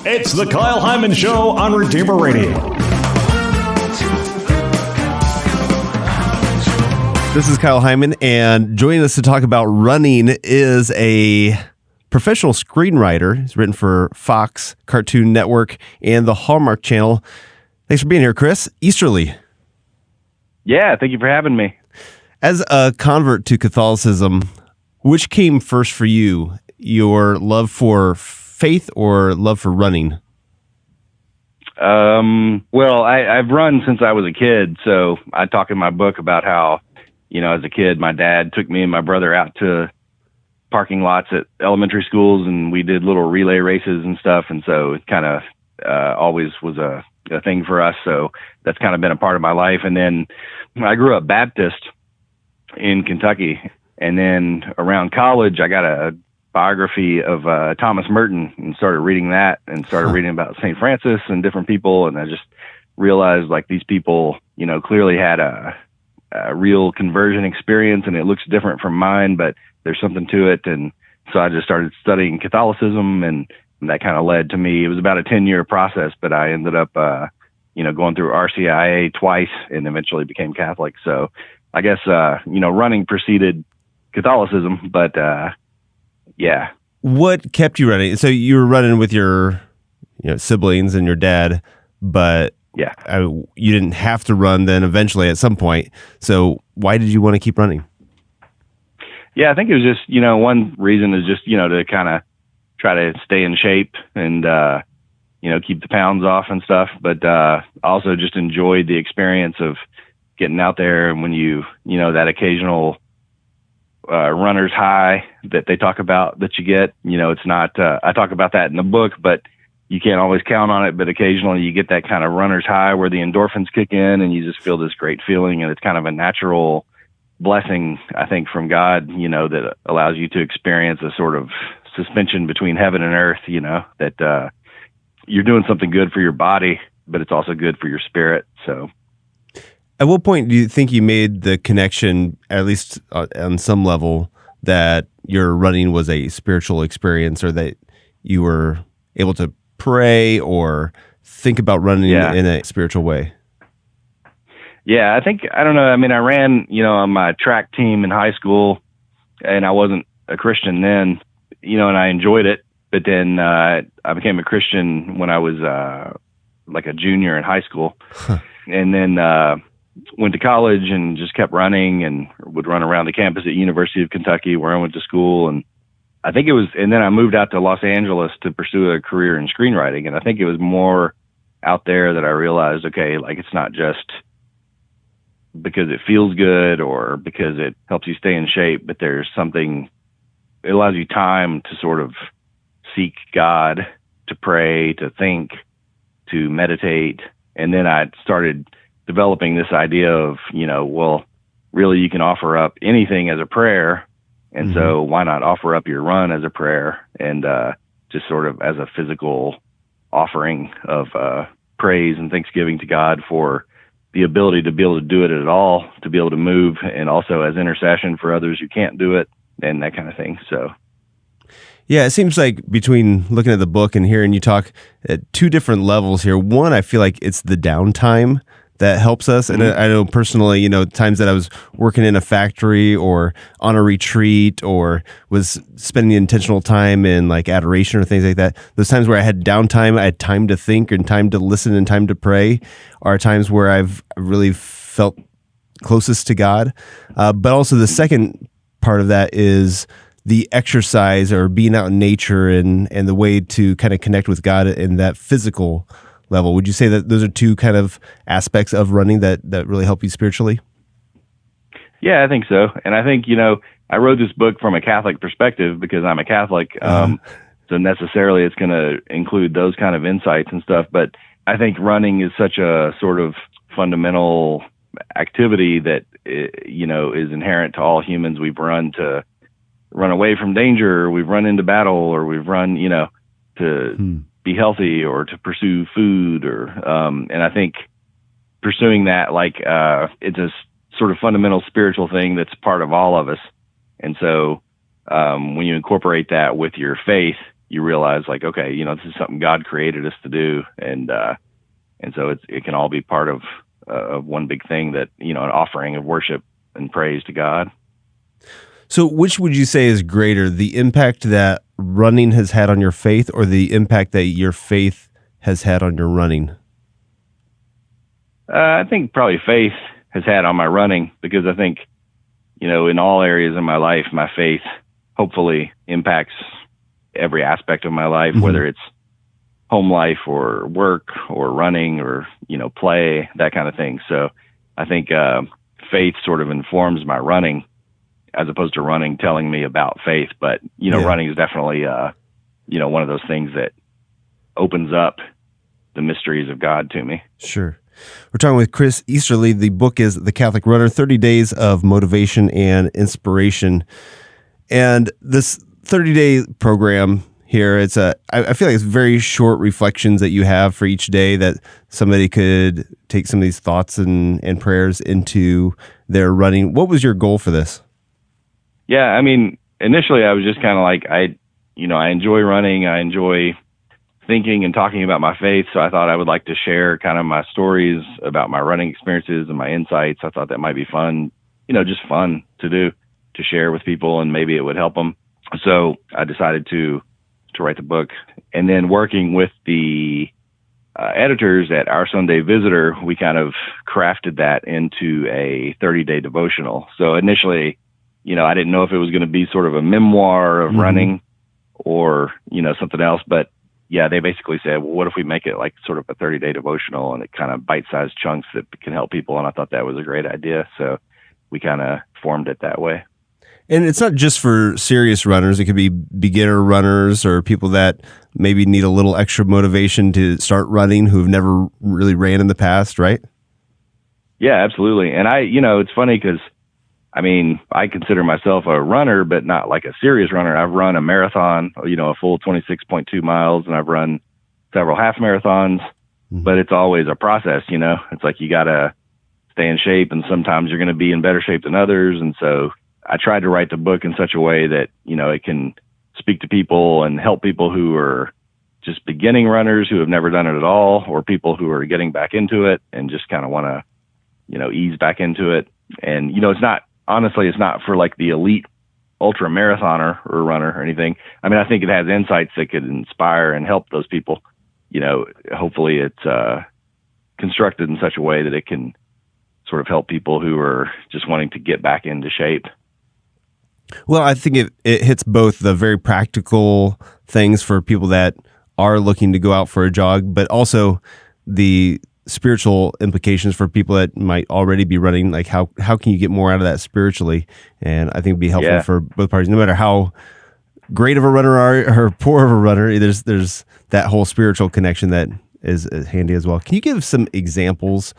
It's the Kyle Hyman Show on Redeemer Radio. This is Kyle Hyman, and joining us to talk about running is a professional screenwriter. He's written for Fox, Cartoon Network, and the Hallmark Channel. Thanks for being here, Chris Easterly. Yeah, thank you for having me. As a convert to Catholicism, which came first for you, your love for faith or love for running? Well, I've run since I was a kid, so I talk in my book about how, as a kid, my dad took me and my brother out to parking lots at elementary schools, and we did little relay races and stuff, and so it kind of always was a thing for us, so that's kind of been a part of my life. And then I grew up Baptist in Kentucky, and then around college, I got a biography of Thomas Merton and started reading that and started reading about St. Francis and different people. And I just realized like these people, clearly had a real conversion experience, and it looks different from mine, but there's something to it. And so I just started studying Catholicism, and that kind of led to me. It was about a 10-year process, but I ended up, going through RCIA twice and eventually became Catholic. So I guess, running preceded Catholicism, but yeah. What kept you running? So you were running with your siblings and your dad, but yeah, you didn't have to run then eventually at some point. So why did you want to keep running? Yeah, I think it was just, one reason is just, to kind of try to stay in shape and, keep the pounds off and stuff. But also just enjoyed the experience of getting out there. And when that occasional runner's high that they talk about that you get, it's not, I talk about that in the book, but you can't always count on it. But occasionally you get that kind of runner's high where the endorphins kick in and you just feel this great feeling. And it's kind of a natural blessing, I think, from God, that allows you to experience a sort of suspension between heaven and earth, that you're doing something good for your body, but it's also good for your spirit. So at what point do you think you made the connection, at least on some level, that your running was a spiritual experience, or that you were able to pray or think about running in a spiritual way? Yeah, I don't know. I mean, I ran, on my track team in high school, and I wasn't a Christian then, and I enjoyed it. But then I became a Christian when I was like a junior in high school. And then went to college and just kept running and would run around the campus at University of Kentucky where I went to school. And I think and then I moved out to Los Angeles to pursue a career in screenwriting. And I think it was more out there that I realized, okay, like it's not just because it feels good or because it helps you stay in shape, but there's something, it allows you time to sort of seek God, to pray, to think, to meditate. And then I started developing this idea of, well, really you can offer up anything as a prayer. And so why not offer up your run as a prayer and just sort of as a physical offering of praise and thanksgiving to God for the ability to be able to do it at all, to be able to move, and also as intercession for others who can't do it and that kind of thing. So yeah, it seems like between looking at the book and hearing you talk at two different levels here. One, I feel like it's the downtime that helps us. And I know personally, times that I was working in a factory or on a retreat or was spending intentional time in like adoration or things like that. Those times where I had downtime, I had time to think and time to listen and time to pray are times where I've really felt closest to God. But also the second part of that is the exercise or being out in nature and the way to kind of connect with God in that physical level. Would you say that those are two kind of aspects of running that really help you spiritually? Yeah, I think so. And I think, I wrote this book from a Catholic perspective because I'm a Catholic. So necessarily it's going to include those kind of insights and stuff. But I think running is such a sort of fundamental activity that, is inherent to all humans. We've run to run away from danger, or we've run into battle, or we've run, to be healthy or to pursue food or, and I think pursuing that, it's a sort of fundamental spiritual thing that's part of all of us. And so, when you incorporate that with your faith, you realize like, okay, this is something God created us to do. And so it can all be part of one big thing that, an offering of worship and praise to God. So which would you say is greater, the impact that running has had on your faith or the impact that your faith has had on your running? I think probably faith has had on my running, because I think, in all areas of my life, my faith hopefully impacts every aspect of my life, whether it's home life or work or running or, play, that kind of thing. So I think faith sort of informs my running as opposed to running telling me about faith. But, running is definitely, one of those things that opens up the mysteries of God to me. Sure. We're talking with Chris Easterly. The book is The Catholic Runner, 30 Days of Motivation and Inspiration. And this 30-day program here, I feel like it's very short reflections that you have for each day that somebody could take some of these thoughts and prayers into their running. What was your goal for this? Yeah, I mean, initially I was just kind of like, I enjoy running. I enjoy thinking and talking about my faith. So I thought I would like to share kind of my stories about my running experiences and my insights. I thought that might be fun, just fun to do, to share with people, and maybe it would help them. So I decided to write the book. And then working with the editors at Our Sunday Visitor, we kind of crafted that into a 30-day devotional. So initially, I didn't know if it was going to be sort of a memoir of running or, something else, but yeah, they basically said, well, what if we make it like sort of a 30-day devotional, and it kind of bite-sized chunks that can help people. And I thought that was a great idea. So we kind of formed it that way. And it's not just for serious runners. It could be beginner runners or people that maybe need a little extra motivation to start running who've never really ran in the past, right? Yeah, absolutely. And it's funny because I consider myself a runner, but not like a serious runner. I've run a marathon, a full 26.2 miles, and I've run several half marathons, but it's always a process, It's like you got to stay in shape, and sometimes you're going to be in better shape than others. And so I tried to write the book in such a way that, it can speak to people and help people who are just beginning runners who have never done it at all, or people who are getting back into it and just kind of want to, ease back into it. And, it's not for like the elite ultra marathoner or runner or anything. I think it has insights that could inspire and help those people. Hopefully it's constructed in such a way that it can sort of help people who are just wanting to get back into shape. Well, I think it hits both the very practical things for people that are looking to go out for a jog, but also the spiritual implications for people that might already be running. Like how can you get more out of that spiritually? And I think it'd be helpful for both parties, no matter how great of a runner or poor of a runner. There's that whole spiritual connection that is handy as well. Can you give some examples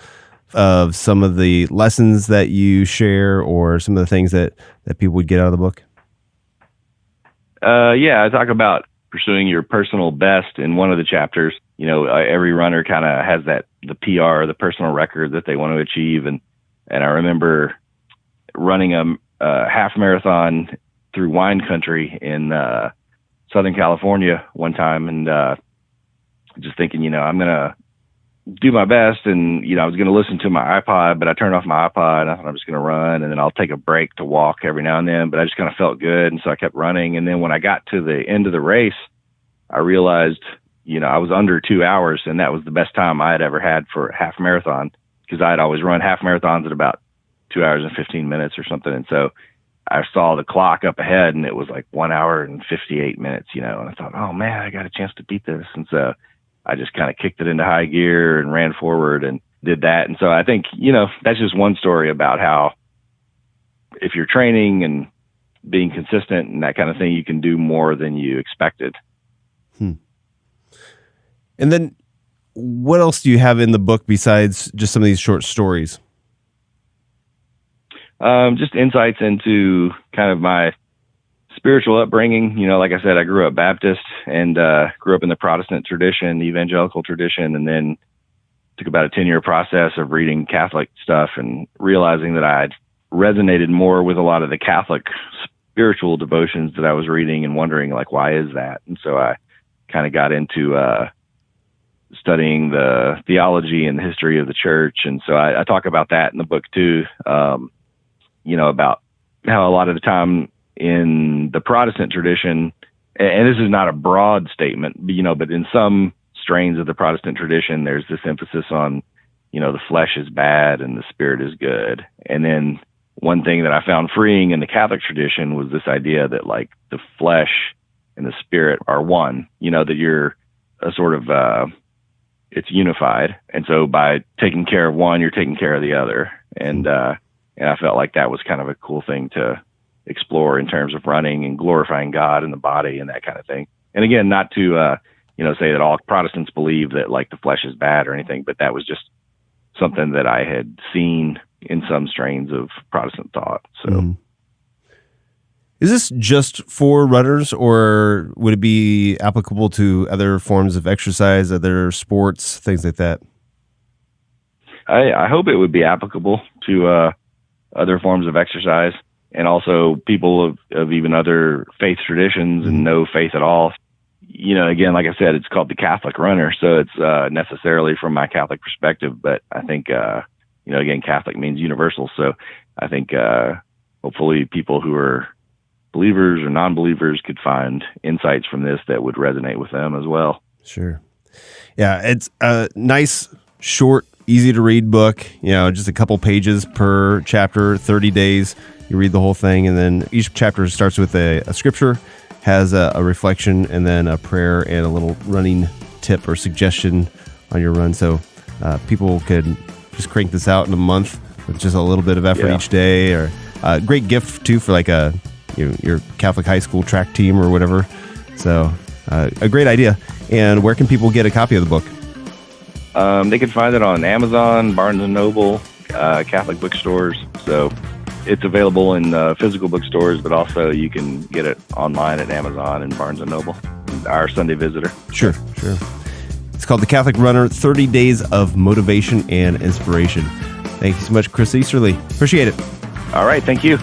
of some of the lessons that you share or some of the things that people would get out of the book? I talk about pursuing your personal best in one of the chapters. Every runner kind of has the PR, the personal record that they want to achieve. And I remember running a half marathon through wine country in Southern California one time, and just thinking, I'm going to do my best. And, I was going to listen to my iPod, but I turned off my iPod. I thought I'm just going to run, and then I'll take a break to walk every now and then. But I just kind of felt good. And so I kept running. And then when I got to the end of the race, I realized, I was under 2 hours, and that was the best time I had ever had for a half marathon, because I had always run half marathons at about 2 hours and 15 minutes or something. And so I saw the clock up ahead, and it was like 1 hour and 58 minutes, and I thought, oh man, I got a chance to beat this. And so I just kind of kicked it into high gear and ran forward and did that. And so I think, that's just one story about how if you're training and being consistent and that kind of thing, you can do more than you expected. And then what else do you have in the book besides just some of these short stories? Just insights into kind of my spiritual upbringing. Like I said, I grew up Baptist and grew up in the Protestant tradition, the evangelical tradition, and then took about a 10-year process of reading Catholic stuff and realizing that I'd resonated more with a lot of the Catholic spiritual devotions that I was reading and wondering, like, why is that? And so I kind of got into studying the theology and the history of the church. And so I talk about that in the book too, about how a lot of the time in the Protestant tradition, and this is not a broad statement, but in some strains of the Protestant tradition, there's this emphasis on, the flesh is bad and the spirit is good. And then one thing that I found freeing in the Catholic tradition was this idea that like the flesh and the spirit are one, that you're a sort of, it's unified. And so by taking care of one, you're taking care of the other. And I felt like that was kind of a cool thing to explore in terms of running and glorifying God in the body and that kind of thing. And again, not to, say that all Protestants believe that like the flesh is bad or anything, but that was just something that I had seen in some strains of Protestant thought. So Is this just for runners, or would it be applicable to other forms of exercise, other sports, things like that? I hope it would be applicable to other forms of exercise, and also people of even other faith traditions and no faith at all. Again, like I said, it's called the Catholic Runner, so it's necessarily from my Catholic perspective, but I think, again, Catholic means universal. So I think hopefully people who are believers or non-believers could find insights from this that would resonate with them as well. Sure. Yeah, it's a nice, short, easy to read book, just a couple pages per chapter, 30 days. You read the whole thing, and then each chapter starts with a scripture, has a reflection, and then a prayer and a little running tip or suggestion on your run. So people could just crank this out in a month with just a little bit of effort each day, or a great gift too for like your Catholic high school track team or whatever. So a great idea. And where can people get a copy of the book? They can find it on Amazon, Barnes & Noble, Catholic bookstores. So it's available in physical bookstores, but also you can get it online at Amazon and Barnes & Noble, our Sunday Visitor. Sure. It's called The Catholic Runner, 30 Days of Motivation and Inspiration. Thank you so much, Chris Easterly. Appreciate it. All right. Thank you.